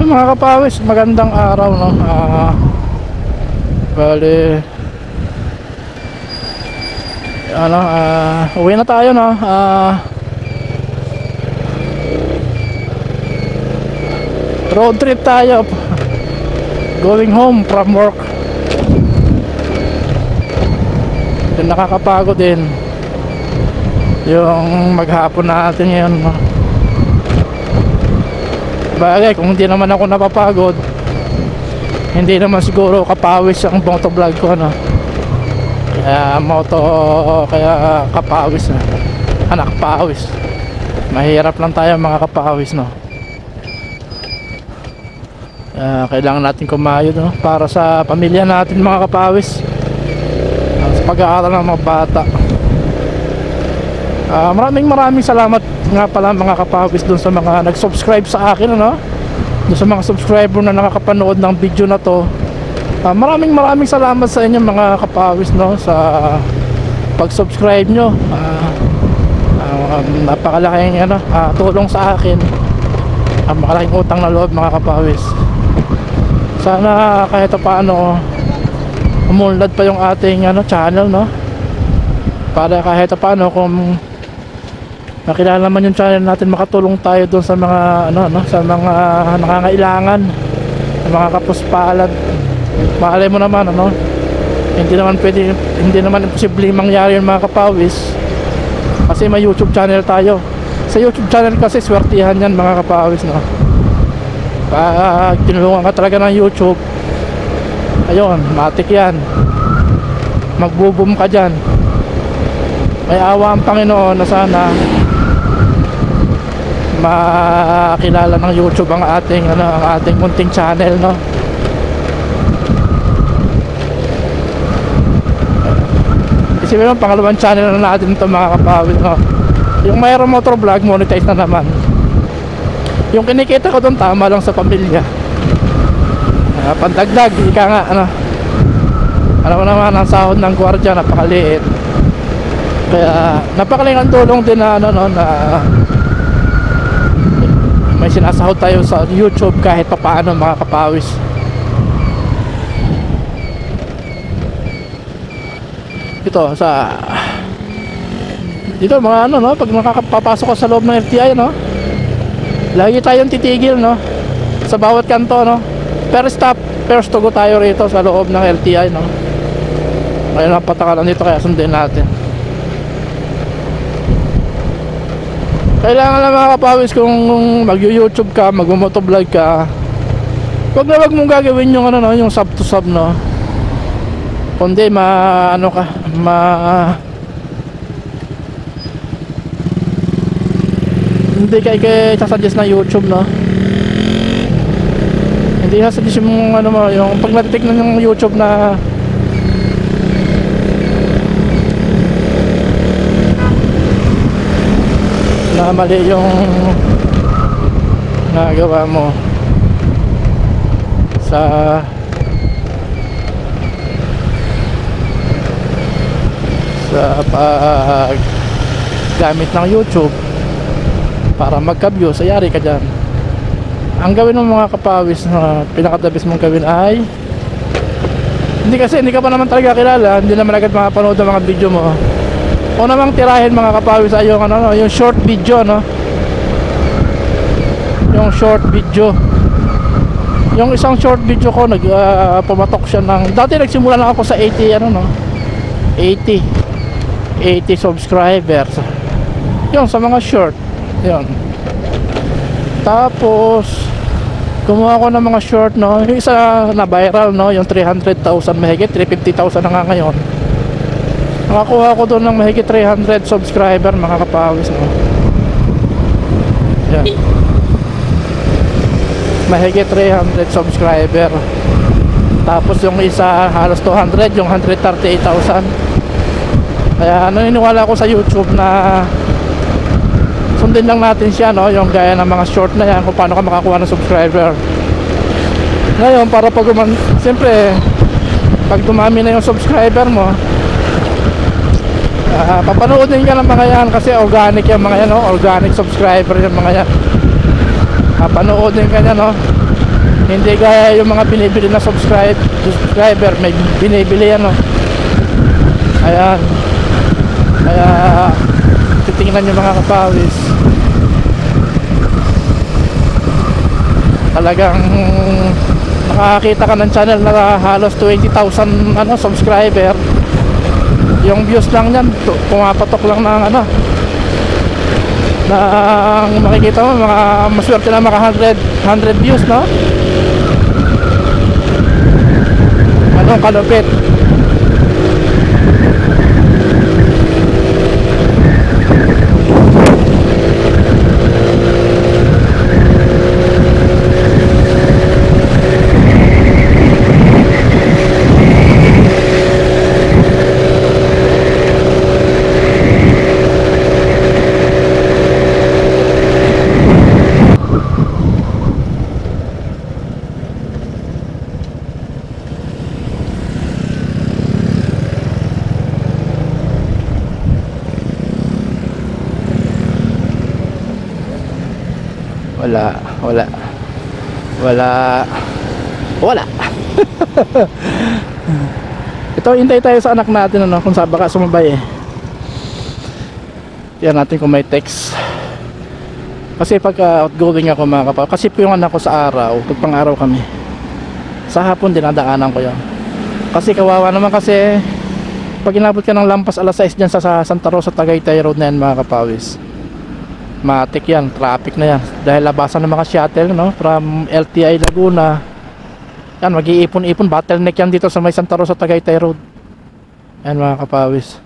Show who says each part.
Speaker 1: Mga kapawis, magandang araw, no? Bale ano, uwi na tayo, no? Road trip tayo, going home from work. Then nakakapagod din yung maghapon natin ngayon, no? Bagay, kung hindi naman ako napapagod, hindi naman siguro kapawis ang motovlog ko, no? Kaya kapawis na. Anak kapawis. Mahirap lang tayo mga kapawis, no? Kailangan natin kumayod, no? Para sa pamilya natin mga kapawis, sa pag-aaral ng mga bata. Maraming salamat nga pala mga kapawis dun sa mga nag-subscribe sa akin, ano? Dun sa mga subscriber na nakakapanood ng video na to. Maraming salamat sa inyo mga kapawis, no? Sa pag-subscribe nyo. Napakalaking tulong sa akin. Makalaking utang na loob mga kapawis. Sana kahit paano umunlad pa yung ating channel, no? Para kahit paano kung nakilala naman yung channel natin, makatulong tayo doon sa mga sa mga nangangailangan, sa mga kapuspalad. Malay mo naman, hindi naman imposible mangyari yung mga kapawis, kasi may YouTube channel tayo. Sa YouTube channel kasi swertihan yan mga kapawis, no? Pag tinulungan ka talaga ng YouTube, ayun, matik yan, magbo-boom ka dyan. May awa ang Panginoon na sana makilala ng YouTube ang ating munting channel, no? Isipin mo, pangalawang channel na natin ito mga kapawis, no? Yung mayroong motovlog, monetize na naman. Yung kinikita ko doon, tama lang sa pamilya. Pandagdag, ika nga, alam mo naman, ang sahod ng gwardiya napakaliit. Kaya napakalingang tulong din na may sinasahod tayo sa YouTube kahit papaano mga kapawis. Dito mga pag nakakapapasok ka sa loob ng LTI, lagi tayong titigil, sa bawat kanto, first stop, first to go tayo rito sa loob ng LTI, Ngayon napatakalan dito, kaya sundin natin. Kailangan lang mga kapawis, kung mag-YouTube ka, mag-motovlog ka, wag mong gagawin yung yung sub to sub, kundi hindi ka sasuggest na YouTube, hindi sasuggest yung yung pag natitignan yung YouTube na mali yung nagawa mo sa paggamit ng YouTube para magka-views, ayari ka dyan. Ang gawin ng mga kapawis na pinakadabis mong gawin ay hindi ka pa naman talaga kilala, hindi naman agad makapanood ang mga video mo. O namang tirahin mga kapawis ay yung short video, yung short video. Yung isang short video ko pumatok siya ng, dati nagsimula lang ako sa 80 subscribers. Yung sa mga short, yun. Tapos gumawa ko ng mga short, yung isa na viral, yung 300,000 mahigit, 350,000 na nga ngayon. Nakakuha ko doon ng mahigit 300 subscriber mga kapawis, yan. Mahigit 300 subscriber. Tapos yung isa halos 200, yung 138,000. Kaya naniniwala ko sa YouTube na sundin lang natin siya, yung gaya ng mga short na yan, kung paano ka makakuha ng subscriber. Ngayon, para pag siyempre, pag dumami na yung subscriber mo, papanoodin ka ng mga yan kasi organic yung mga yan, no? Organic subscriber yung mga yan. Papanoodin ka yan, no? Hindi gaya yung mga binibili na subscriber, may binibili yan, no? Ayan. Kaya titingnan yung mga kapawis, talagang nakakita ka ng channel na halos 20,000 subscriber. Yung views lang yan pumapatok lang ng ng makikita mo mga maswerte na mga 100 views, no? Anong kalupit. Wala. Ito, hintay tayo sa anak natin, kung saan baka sumabay yan natin kung may text. Kasi pag outgoing ako mga kapatid, kasi po yung anak ko sa araw, pag pang araw kami, sa hapon dinadaanan ko yan. Kasi kawawa naman, kasi pag inabot ka ng lampas alas 6 dyan sa Santa Rosa Tagaytay Road na yan mga kapawis, matik yan, traffic na yan dahil labasan ng mga shuttle, no, from LTI Laguna yan, mag-iipon-ipon, bottleneck yan dito sa may Santa Rosa Tagaytay Road yan mga kapawis.